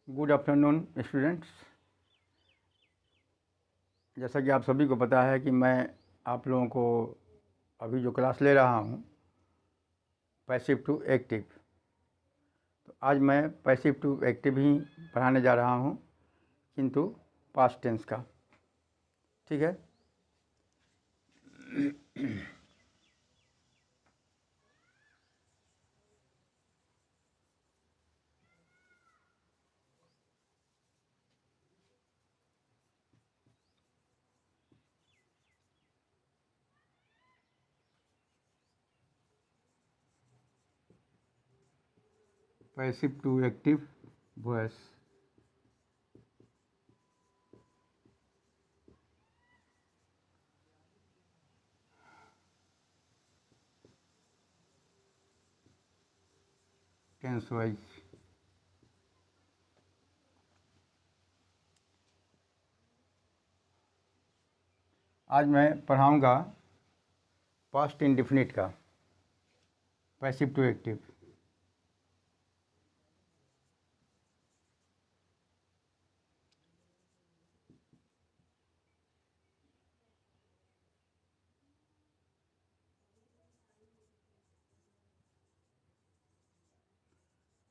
Good afternoon students. जैसा कि आप सभी को पता है कि मैं आप लोगों को अभी जो क्लास ले रहा हूँ पैसिव टू एक्टिव, तो आज मैं पैसिव टू एक्टिव ही पढ़ाने जा रहा हूँ, किंतु पास्ट टेंस का। ठीक है। Passive to active voice. Tense wise आज मैं पढ़ाऊँगा पास्ट इंडेफिनिट का, passive to active.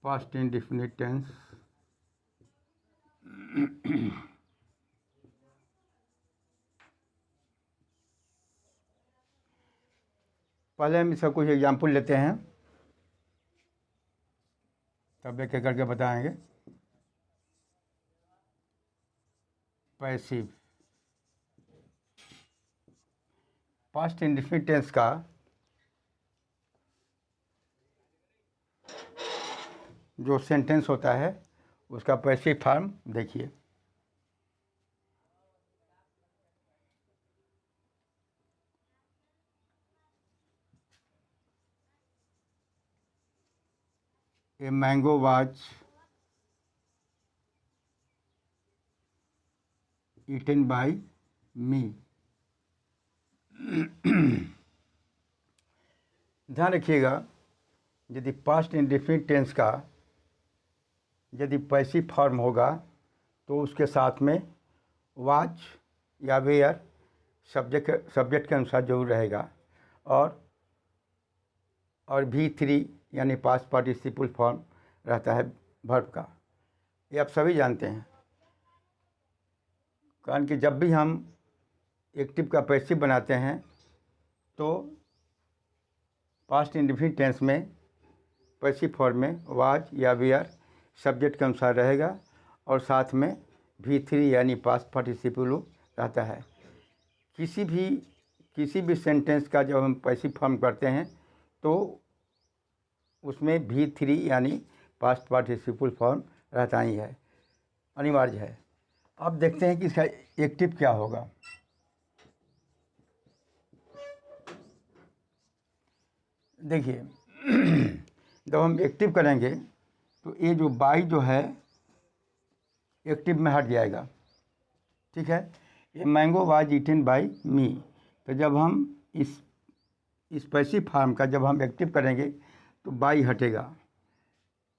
Past indefinite tense पहले हम इसका कुछ एग्जाम्पल लेते हैं, तब एक एक करके बताएंगे। पैसिव पास्ट इंडेफिनिट टेंस का जो सेंटेंस होता है उसका पैसिव फॉर्म देखिए। A mango was eaten by me. ध्यान रखिएगा, यदि पास्ट इंडेफिनिट टेंस का यदि पैसिव फॉर्म होगा तो उसके साथ में वाज या वेयर सब्जेक्ट के अनुसार जरूर रहेगा, और V3 यानी पास्ट पार्टिसिपल फॉर्म रहता है वर्ब का। ये आप सभी जानते हैं, कारण कि जब भी हम एक्टिव का पैसिव बनाते हैं तो पास्ट इंडेफिनिट टेंस में पैसिव फॉर्म में वाज या वेयर सब्जेक्ट के अनुसार रहेगा, और साथ में V3 यानी पास्ट पार्टिसिपल रहता है। किसी भी सेंटेंस का जब हम पैसिव फॉर्म करते हैं तो उसमें V3 यानी पास्ट पार्टिसिपल फॉर्म रहता ही है, अनिवार्य है। अब देखते हैं कि इसका एक्टिव क्या होगा। देखिए, जब हम एक्टिव करेंगे तो ये जो बाई जो है एक्टिव में हट जाएगा। ठीक है। ये मैंगो वाज ईटन बाय मी, तो जब हम इस पैसिव फॉर्म का जब हम एक्टिव करेंगे तो बाई हटेगा,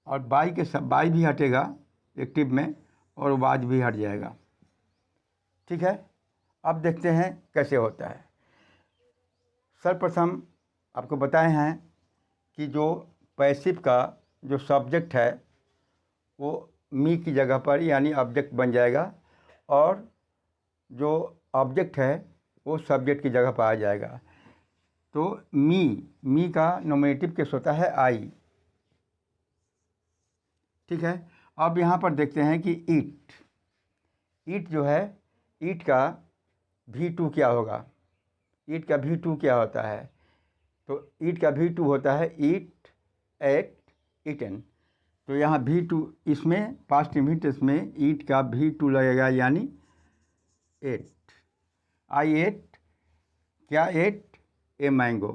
और बाई भी हटेगा एक्टिव में, और वाज भी हट जाएगा। ठीक है। अब देखते हैं कैसे होता है। सर्वप्रथम आपको बताए हैं कि जो पैसिव का जो सब्जेक्ट है वो मी की जगह पर यानी ऑब्जेक्ट बन जाएगा, और जो ऑब्जेक्ट है वो सब्जेक्ट की जगह पर आ जाएगा। तो मी का नॉमिनेटिव केस होता है आई। ठीक है। अब यहाँ पर देखते हैं कि ईट जो है, ईट का V2 क्या होगा। ईट का V2 क्या होता है, तो ईट का V2 होता है ईट, एट, ईटन। तो यहाँ V2 इसमें पास्ट इंडेफिनिट में ईट का V2 लगेगा यानी एट। आई एट, क्या एट, ए मैंगो।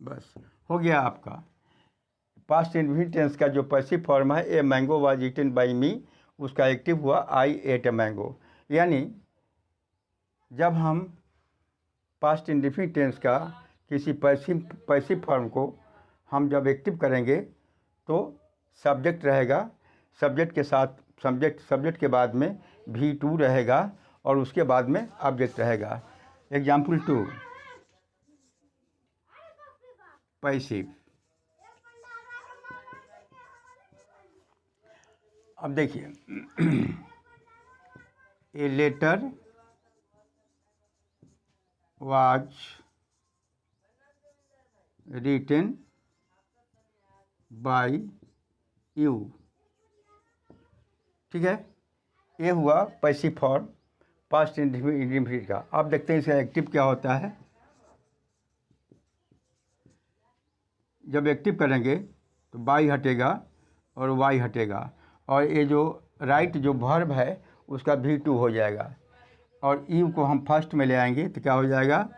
बस हो गया आपका पास्ट इंडेफिनिट टेंस का जो पैसिव फॉर्म है a mango was eaten by me, उसका एक्टिव हुआ आई एट ए मैंगो। यानी जब हम पास्ट इंडेफिनिट टेंस का किसी पैसिव फॉर्म को हम जब एक्टिव करेंगे तो सब्जेक्ट रहेगा, सब्जेक्ट के साथ सब्जेक्ट के बाद में V2 रहेगा और उसके बाद में ऑब्जेक्ट रहेगा। Example 2, passive. अब देखिए a letter was written by you. ठीक है, ये हुआ पैसिव फॉर्म पास्ट इंडेफिनिट का। अब देखते हैं इसका एक्टिव क्या होता है। जब एक्टिव करेंगे तो बाई हटेगा और वाई हटेगा, और ये जो राइट जो वर्ब है उसका V2 हो जाएगा, और यू को हम फर्स्ट में ले आएंगे तो क्या हो जाएगा,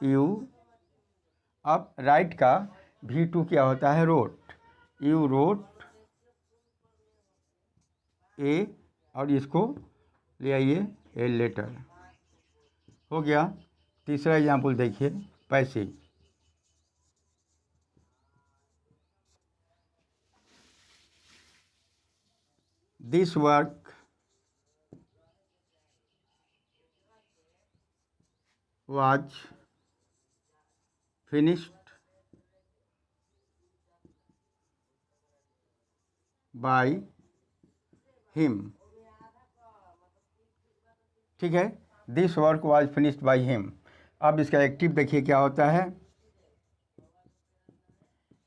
यू। अब राइट का V2 क्या होता है, रोट। यू रोट ए, और इसको ले आइए ए लेटर। हो गया। तीसरा एग्जाम्पल देखिए, passive. This work was finished by him। ठीक है, this work was finished by him। अब इसका एक्टिव देखिए क्या होता है।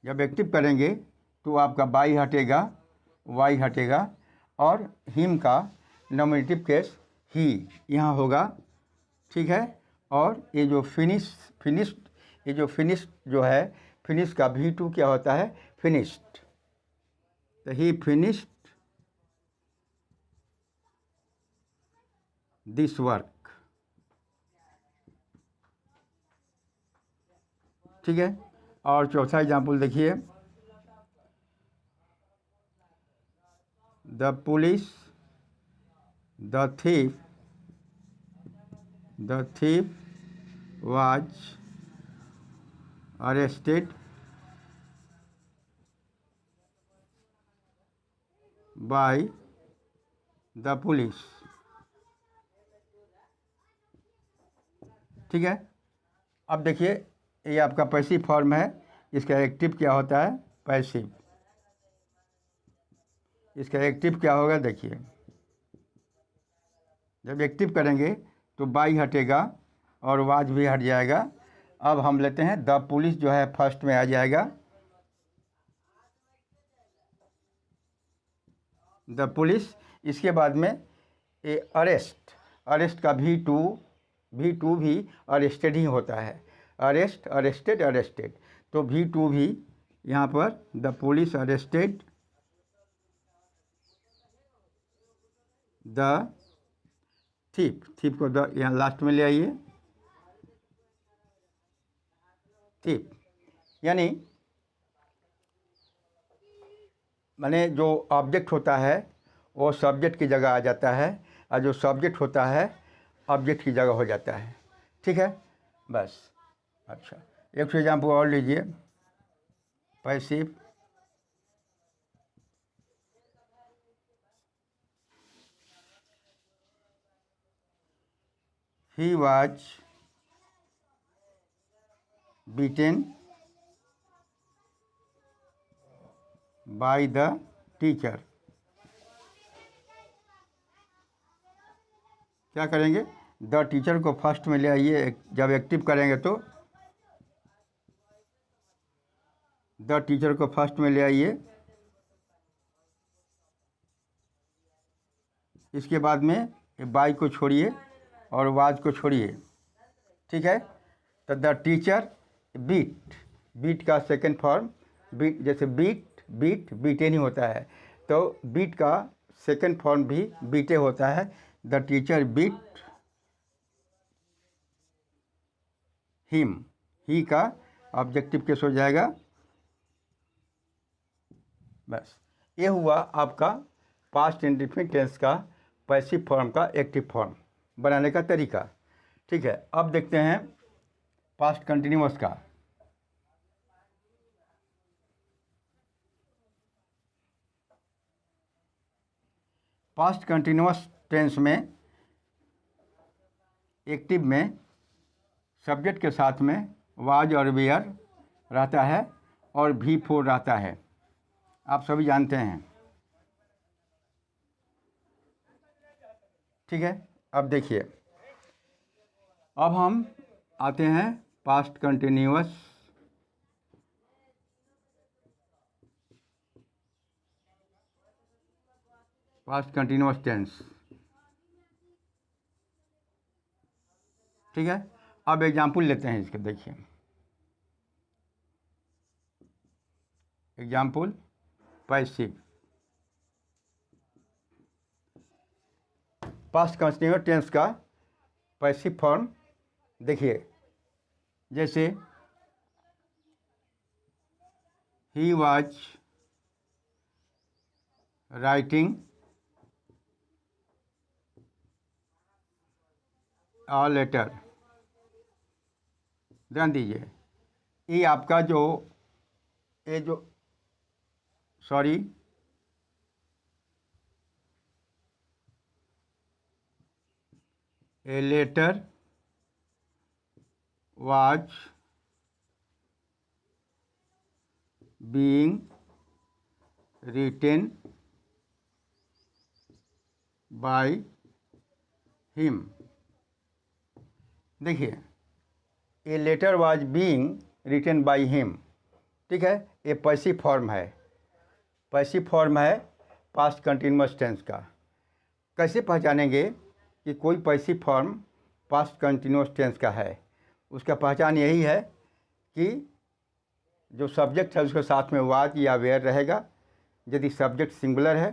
जब एक्टिव करेंगे तो आपका बाई हटेगा, वाई हटेगा, और हिम का नॉमिनेटिव केस ही यहाँ होगा। ठीक है, और ये जो फिनिश्ड जो है, फिनिश का V2 क्या होता है, फिनिश्ड। तो ही फिनिश्ड दिस वर्क। ठीक है, और चौथा एग्जाम्पल देखिए, the police the thief was arrested by the police। ठीक है, अब देखिए ये आपका पैसिव फॉर्म है, इसका एक्टिव क्या होता है, पैसिव। इसका एक्टिव क्या होगा, देखिए जब एक्टिव करेंगे तो बाई हटेगा और वाज भी हट जाएगा। अब हम लेते हैं द पुलिस जो है फर्स्ट में आ जाएगा, द पुलिस। इसके बाद में ए अरेस्ट का V2 भी अरेस्टेड ही होता है, अरेस्टेड। तो V2 भी यहाँ पर the police arrested the thief को द यहाँ लास्ट में ले आइए, थीप। यानी माने जो ऑब्जेक्ट होता है वो सब्जेक्ट की जगह आ जाता है, और जो सब्जेक्ट होता है ऑब्जेक्ट की जगह हो जाता है। ठीक है, बस। अच्छा, एक एग्जाम्पल और लीजिए, passive. He was beaten by the teacher। क्या करेंगे, द टीचर को फर्स्ट में ले आइए। जब एक्टिव करेंगे तो द टीचर को फर्स्ट में ले आइए। इसके बाद में बाई को छोड़िए और वाज को छोड़िए। ठीक है, तो द टीचर बीट का सेकंड फॉर्म, बीट जैसे बीटे नहीं होता है, तो बीट का सेकंड फॉर्म भी बीटे होता है। द टीचर बीट हिम, ही का ऑब्जेक्टिव केस हो जाएगा। बस, ये हुआ आपका पास्ट इंडेफिनिट टेंस का पैसिव फॉर्म का एक्टिव फॉर्म बनाने का तरीका। ठीक है, अब देखते हैं पास्ट कंटिन्यूअस का। पास्ट कंटिन्यूअस टेंस में एक्टिव में सब्जेक्ट के साथ में वाज और वेयर रहता है और V4 रहता है, आप सभी जानते हैं। ठीक है, अब देखिए, अब हम आते हैं पास्ट कंटिन्यूअस टेंस। ठीक है, अब एग्जाम्पल लेते हैं इसके। देखिए example passive. Past continuous tense का पैसिव फॉर्म देखिए, जैसे he was writing a letter. ध्यान दीजिए, ये आपका जो sorry a letter was being written by him। देखिए, a letter was being written by him. ठीक है, ये पैसिव फॉर्म है, पैसिव फॉर्म है पास्ट कंटिन्यूअस टेंस का। कैसे पहचानेंगे कि कोई passive form past continuous tense का है? उसका पहचान यही है कि जो सब्जेक्ट है उसके साथ में वाज या वेयर रहेगा। यदि सब्जेक्ट सिंगुलर है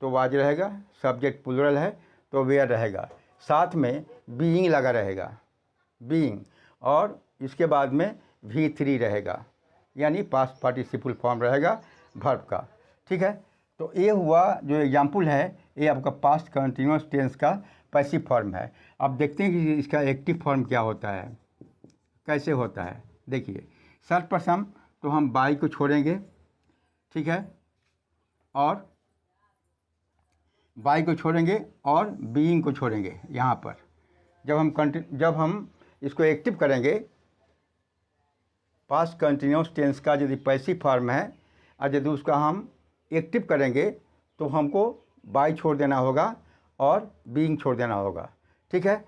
तो वाज रहेगा, सब्जेक्ट प्लूरल है तो वेयर रहेगा, साथ में बीइंग लगा रहेगा, बीइंग, और इसके बाद में V3 रहेगा, यानी पास्ट पार्टिसिपल फॉर्म रहेगा वर्ब का। ठीक है, तो ये हुआ जो एग्जाम्पल है, ये आपका पास्ट कंटिन्यूअस टेंस का पैसिव फॉर्म है। अब देखते हैं कि इसका एक्टिव फॉर्म क्या होता है, कैसे होता है। देखिए, सर्वप्रथम तो हम बाई को छोड़ेंगे। ठीक है, और बाई को छोड़ेंगे और बीइंग को छोड़ेंगे। यहाँ पर जब हम इसको एक्टिव करेंगे, पास्ट कंटिन्यूअस टेंस का यदि पैसिव फॉर्म है और यदि उसका हम एक्टिव करेंगे तो हमको बाई छोड़ देना होगा और बीइंग छोड़ देना होगा। ठीक है,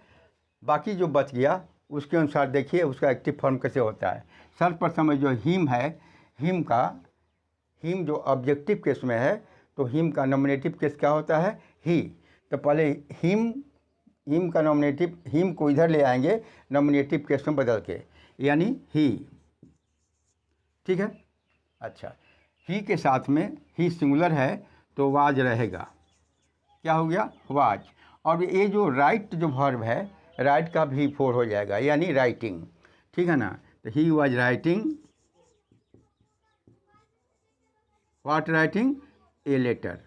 बाकी जो बच गया उसके अनुसार देखिए उसका एक्टिव फॉर्म कैसे होता है। सर्वप्रथम जो हिम है, हिम जो ऑब्जेक्टिव केस में है, तो हिम का नॉमिनेटिव केस क्या होता है? ही। तो पहले हिम का नॉमिनेटिव, हिम को इधर ले आएंगे नॉमिनेटिव केस में बदल के, यानी ही। ठीक है, अच्छा, ही के साथ में ही सिंगुलर है तो वाज रहेगा। क्या हो गया? वाज। और ये जो राइट जो वर्ब है, राइट का V4 हो जाएगा, यानी राइटिंग। ठीक है ना, तो he was writing, what writing? A letter.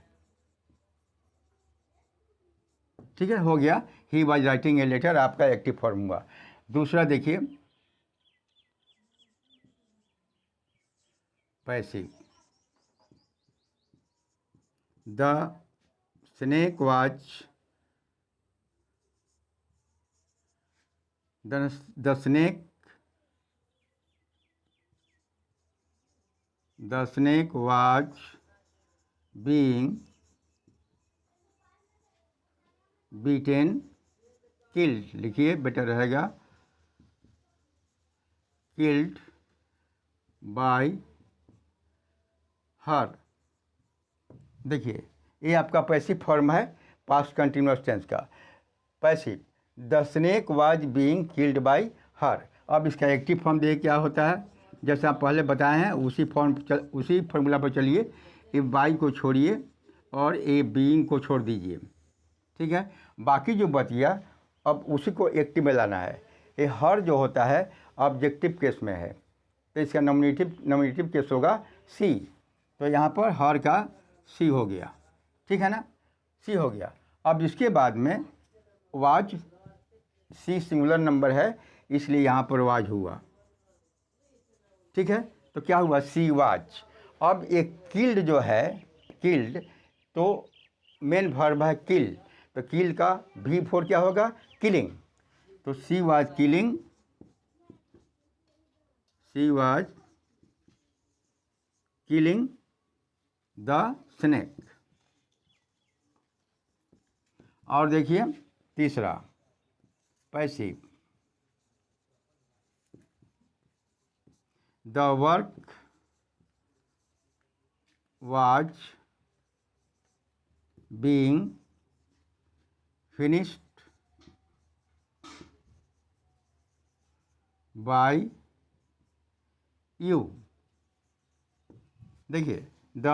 ठीक है, हो गया, he was writing a letter, आपका एक्टिव फॉर्म हुआ। दूसरा देखिए passive. The snake was the snake was being beaten, killed, लिखिए बेटर रहेगा, killed by her। देखिए, ये आपका पैसिव फॉर्म है पास्ट कंटिन्यूअस टेंस का, passive. The snake was being killed by her. अब इसका एक्टिव फॉर्म देखिए क्या होता है, जैसे आप पहले बताए हैं उसी फॉर्मूला पर चलिए। ए बाई को छोड़िए और ए बीइंग को छोड़ दीजिए। ठीक है, बाकी जो बच गया अब उसी को एक्टिव में लाना है। ये हर जो होता है ऑब्जेक्टिव केस में है, तो इसका नॉमिनेटिव केस होगा सी। तो यहाँ पर हर का सी हो गया। ठीक है ना, सी हो गया। अब इसके बाद में वाज, सी सिंगुलर नंबर है इसलिए यहाँ पर वाज हुआ। ठीक है, तो क्या हुआ? She was. अब एक किल्ड जो है, किल्ड, तो मेन वर्ब है किल, तो किल का V4 क्या होगा? किलिंग। तो she was killing, she was killing the snake. और देखिए तीसरा passive, the work was being finished by you. देखिए the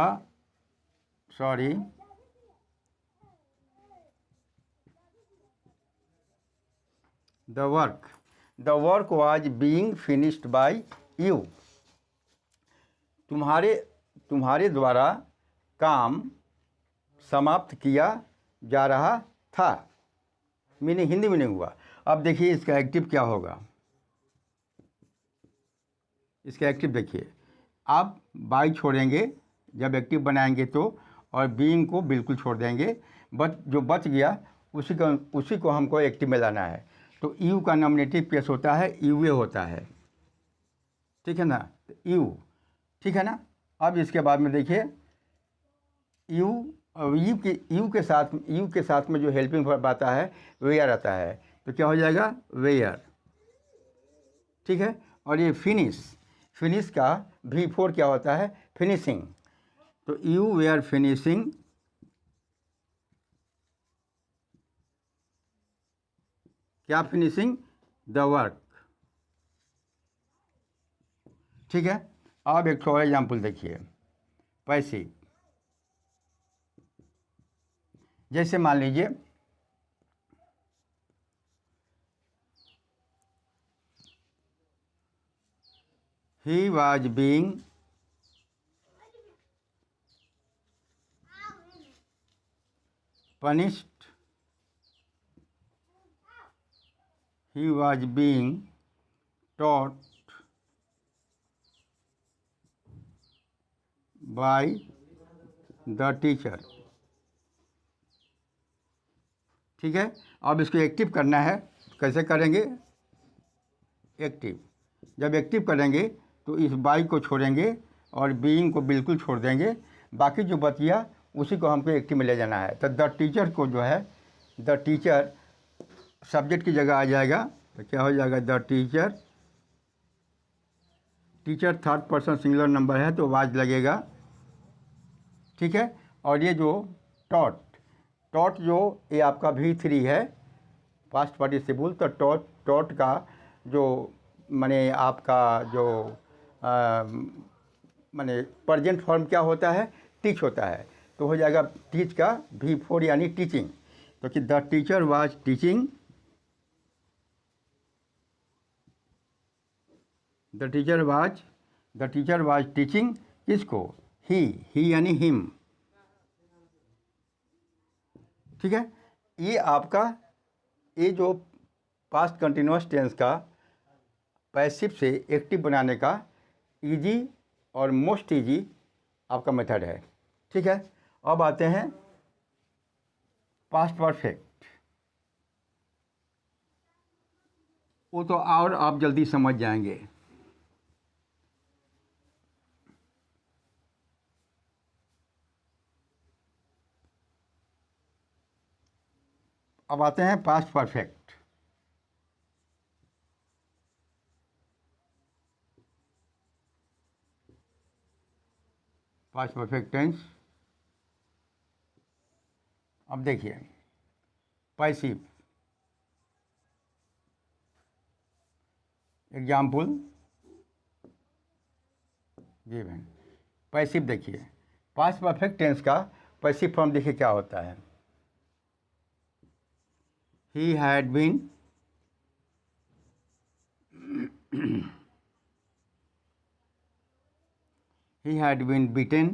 work was being finished by you. तुम्हारे द्वारा काम समाप्त किया जा रहा था। मीनिंग हिंदी में नहीं हुआ। अब देखिए इसका एक्टिव क्या होगा। इसका एक्टिव देखिए, आप बाई छोड़ेंगे जब एक्टिव बनाएंगे तो, और बीइंग को बिल्कुल छोड़ देंगे, बट जो बच गया उसी को हमको एक्टिव में लाना है। तो यू का नॉमिनेटिव केस होता है यूए होता है, ठीक है ना? तो यू, ठीक है ना? अब इसके बाद में देखिए यू के साथ में जो हेल्पिंग वर्ब आता है वेयर आता है, तो क्या हो जाएगा? वेयर, ठीक है। और ये फिनिश का V4 क्या होता है? फिनिशिंग। तो यू वेयर फिनिशिंग, क्या फिनिशिंग? द वर्क, ठीक है। अब एक और एग्जाम्पल देखिए पैसिव। जैसे मान लीजिए he was being punished, he was being taught by the teacher, ठीक है। अब इसको एक्टिव करना है, कैसे करेंगे? एक्टिव, जब एक्टिव करेंगे तो इस बाई को छोड़ेंगे और बीइंग को बिल्कुल छोड़ देंगे, बाकी जो बच गया उसी को हमको एक्टिव में ले जाना है। तो द टीचर को जो है, द टीचर सब्जेक्ट की जगह आ जाएगा, तो क्या हो जाएगा? The teacher third person singular number है तो वाज लगेगा, ठीक है। और ये जो टॉट जो ये आपका V3 है, पास्ट पार्टिसिपल, तो टॉट का जो माने आपका जो माने प्रेजेंट फॉर्म क्या होता है? टीच होता है, तो हो जाएगा टीच का V4 यानी टीचिंग। तो कि the teacher was teaching, the teacher was teaching किसको? ही यानी हिम, ठीक है। ये आपका ये जो पास्ट कंटिन्यूअस टेंस का पैसिव से एक्टिव बनाने का इजी और मोस्ट इजी आपका मेथड है, ठीक है। अब आते हैं पास्ट परफेक्ट। वो तो और आप जल्दी समझ जाएंगे। अब आते हैं past perfect. Past perfect tense. अब देखिए पैसिव, एग्जाम्पल गिवन। पैसिव देखिए, पास्ट परफेक्ट टेंस का पैसिव फॉर्म देखिए क्या होता है। He had been beaten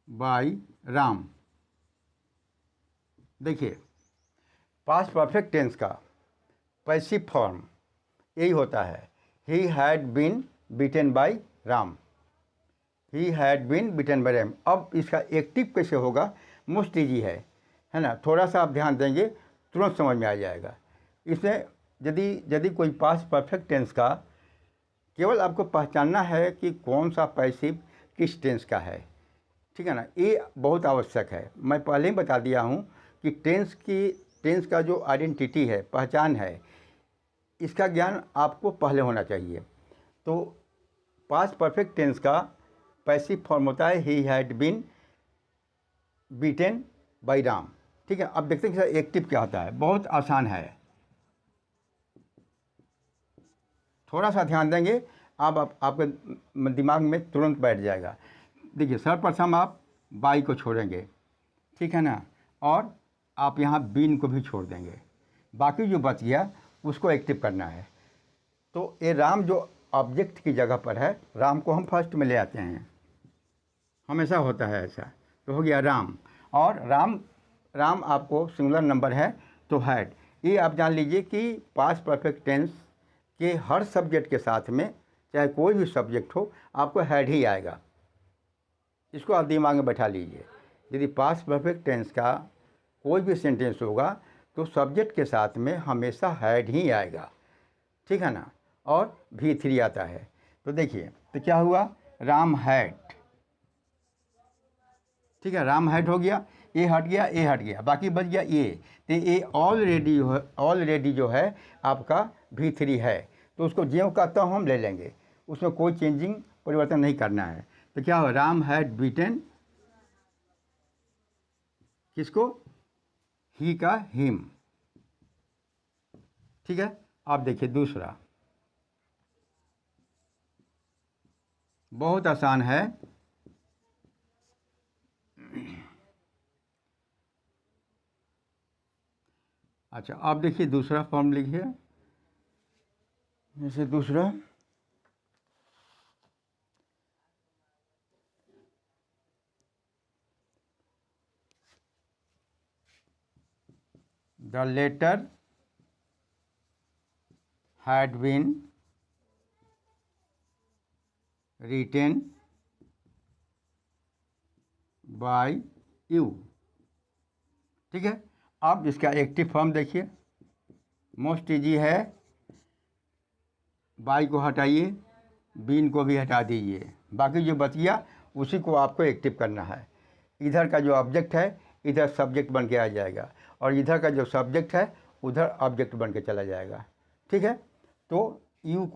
by Ram. देखिए पास्ट परफेक्ट टेंस का पैसिव फॉर्म यही होता है, he had been beaten by Ram. He had been beaten by Ram. अब इसका एक्टिव कैसे होगा, मोस्ट ईजी है ना, थोड़ा सा आप ध्यान देंगे तुरंत समझ में आ जाएगा। इसमें यदि यदि कोई पास्ट परफेक्ट टेंस का केवल आपको पहचानना है कि कौन सा पैसिव किस टेंस का है, ठीक है ना, ये बहुत आवश्यक है। मैं पहले ही बता दिया हूँ कि टेंस का जो आइडेंटिटी है, पहचान है, इसका ज्ञान आपको पहले होना चाहिए। तो पास्ट परफेक्ट टेंस का पैसिव फॉर्म होता है he had been beaten by Ram, ठीक है। अब देखते हैं कि एक्टिव क्या होता है, बहुत आसान है, थोड़ा सा ध्यान देंगे आपके दिमाग में तुरंत बैठ जाएगा। देखिए सर्वप्रथम आप बाई को छोड़ेंगे, ठीक है ना, और आप यहाँ बीन को भी छोड़ देंगे, बाकी जो बच गया उसको एक्टिव करना है। तो ये राम जो ऑब्जेक्ट की जगह पर है, राम को हम फर्स्ट में ले आते हैं, हमेशा होता है ऐसा। तो हो गया राम, और राम आपको सिंगुलर नंबर है तो हैड। ये आप जान लीजिए कि पास्ट परफेक्ट टेंस के हर सब्जेक्ट के साथ में, चाहे कोई भी सब्जेक्ट हो, आपको हैड ही आएगा। इसको आप दिमाग में बैठा लीजिए। यदि पास्ट परफेक्ट टेंस का कोई भी सेंटेंस होगा तो सब्जेक्ट के साथ में हमेशा हैड ही आएगा, ठीक है ना, और V3 आता है। तो देखिए तो क्या हुआ, राम हैड, ठीक है, राम हैड हो गया, ए हट गया, ए हट गया, बाकी बच गया ये। तो ये ऑलरेडी जो है आपका V3 है, तो उसको ज्यों का त्यों हम ले लेंगे, उसमें कोई चेंजिंग परिवर्तन नहीं करना है। तो क्या हो, राम हैड बीटन किसको, ही का हिम, ठीक है। आप देखिए दूसरा, बहुत आसान है। अच्छा आप देखिए दूसरा फॉर्म लिखिए, जैसे दूसरा the letter had been written by you, ठीक है। अब इसका एक्टिव फॉर्म देखिए, मोस्ट ईजी है, बाई को हटाइए, बीन को भी हटा दीजिए, बाकी जो बच गया उसी को आपको एक्टिव करना है। इधर का जो ऑब्जेक्ट है इधर सब्जेक्ट बन के आ जाएगा, और इधर का जो सब्जेक्ट है उधर ऑब्जेक्ट बन के चला जाएगा, ठीक है। तो यू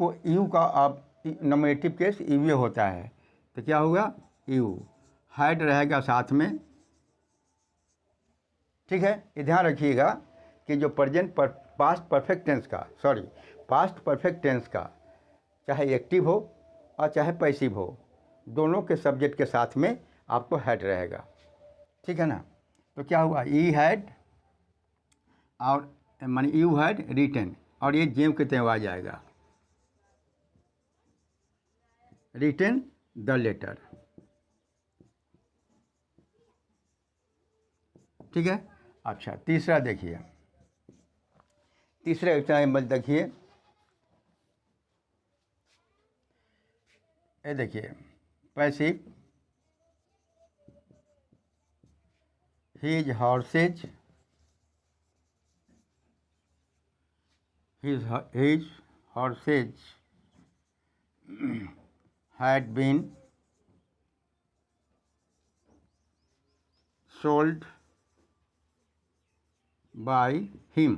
का आप नॉमिनेटिव केस यू होता है, तो क्या होगा, यू, हैड रहेगा साथ में, ठीक है। ये ध्यान रखिएगा कि जो पास्ट परफेक्ट टेंस का चाहे एक्टिव हो और चाहे पैसिव हो, दोनों के सब्जेक्ट के साथ में आपको हैड रहेगा, ठीक है ना। तो क्या हुआ, ई हैड और माने यू हैड रिटेन, और ये जेम के त्यों आ जाएगा, रिटेन द लेटर, ठीक है। अच्छा तीसरा देखिए, तीसरा एग्जाम्पल देखिए, ये देखिए passive, his horses had been sold by him,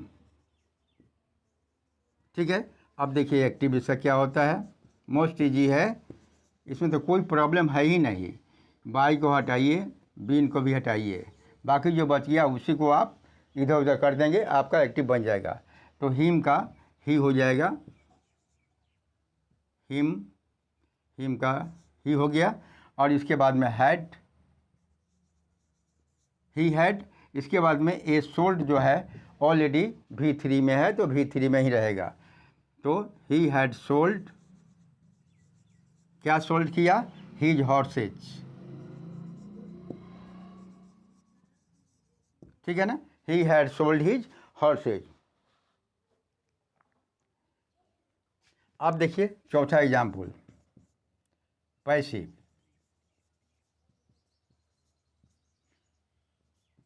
ठीक है। अब देखिए एक्टिव इसका क्या होता है, मोस्ट ईजी है, इसमें तो कोई प्रॉब्लम है ही नहीं। बाई को हटाइए, बीन को भी हटाइए, बाकी जो बच गया उसी को आप इधर उधर कर देंगे, आपका एक्टिव बन जाएगा। तो हिम का ही हो जाएगा, हिम का ही हो गया, और इसके बाद में हैड, ही हैड, इसके बाद में ए सोल्ड जो है ऑलरेडी V3 में है तो V3 में ही रहेगा। तो ही हैड सोल्ड, क्या सोल्ड किया, हिज हॉर्सेज, ठीक है ना, he had sold his horses. अब देखिए चौथा example, passive,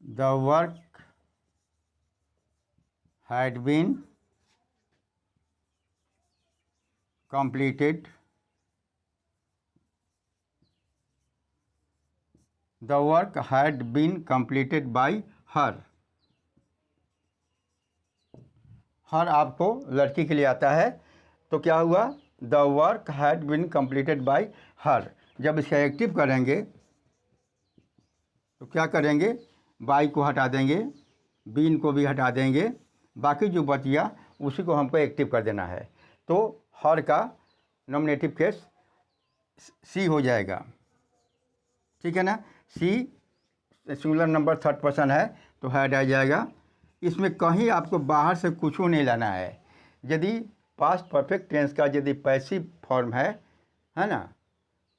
the work had been completed, the work had been completed by her। Her आपको लड़की के लिए आता है, तो क्या हुआ, the work had been completed by her. जब इसका एक्टिव करेंगे तो क्या करेंगे, बाई को हटा देंगे, बीन को भी हटा देंगे, बाकी जो बच गया उसी को हमको एक्टिव कर देना है। तो हर का नॉमिनेटिव केस सी हो जाएगा, ठीक है ना। सी सिंगुलर नंबर थर्ड पर्सन है तो हैड आ जाएगा। इसमें कहीं आपको बाहर से कुछ नहीं लाना है। यदि पास्ट परफेक्ट टेंस का यदि पैसिव फॉर्म है ना,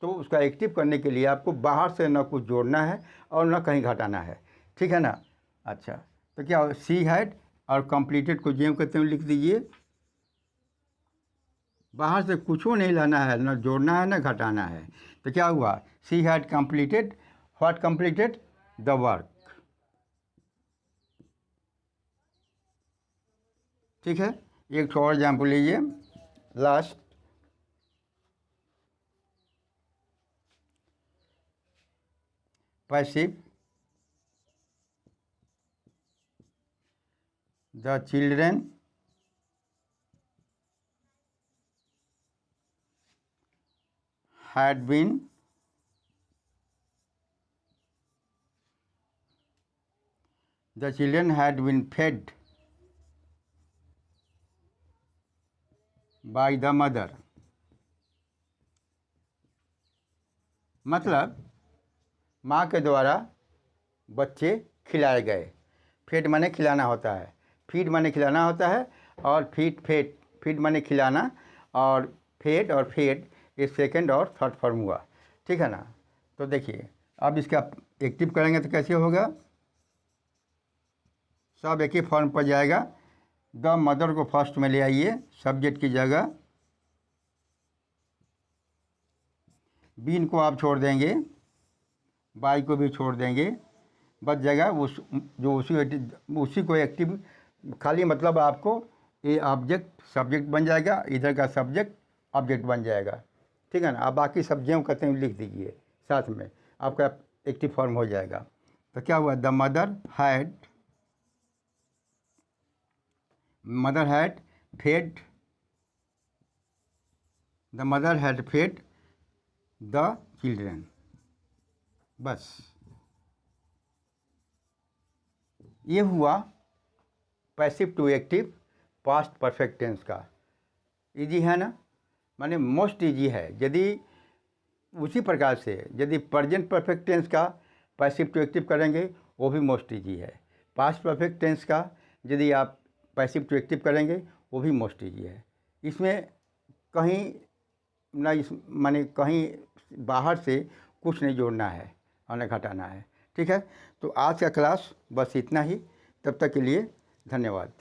तो उसका एक्टिव करने के लिए आपको बाहर से ना कुछ जोड़ना है और ना कहीं घटाना है, ठीक है ना। अच्छा, तो क्या सी हैड और कंप्लीटेड को जेम कहते हुए लिख दीजिए। बाहर से कुछ नहीं लाना है, ना जोड़ना है ना घटाना है। तो क्या हुआ, she had completed what, completed the work, ठीक है। एक और एग्जाम्पल लीजिए, last. Passive, the children had been fed by the mother। मतलब माँ के द्वारा बच्चे खिलाए गए। फेड माने खिलाना होता है, फीड माने खिलाना होता है, और फीड माने खिलाना, और फेड और फेड ये सेकंड और थर्ड फॉर्म हुआ, ठीक है ना। तो देखिए अब इसका एक्टिव करेंगे तो कैसे होगा, सब एक ही फॉर्म पर जाएगा। द मदर को फर्स्ट में ले आइए सब्जेक्ट की जगह, बीन को आप छोड़ देंगे, बाई को भी छोड़ देंगे, बच जाएगा उसी को एक्टिव, खाली मतलब आपको ये ऑब्जेक्ट सब्जेक्ट बन जाएगा, इधर का सब्जेक्ट ऑब्जेक्ट बन जाएगा, ठीक है ना। आप बाकी सब्जियों कहते हैं लिख दीजिए साथ में, आपका एक्टिव फॉर्म हो जाएगा। तो क्या हुआ, the mother had fed, the mother had fed the children. बस ये हुआ passive to active past perfect tense का। इजी है ना, माने मोस्ट इजी है। यदि उसी प्रकार से यदि प्रेजेंट परफेक्ट टेंस का पैसिव टू एक्टिव करेंगे वो भी मोस्ट इजी है। पास्ट परफेक्ट टेंस का यदि आप पैसिव टू एक्टिव करेंगे वो भी मोस्ट इजी है। इसमें कहीं ना माने कहीं बाहर से कुछ नहीं जोड़ना है और न घटाना है, ठीक है। तो आज का क्लास बस इतना ही, तब तक के लिए धन्यवाद।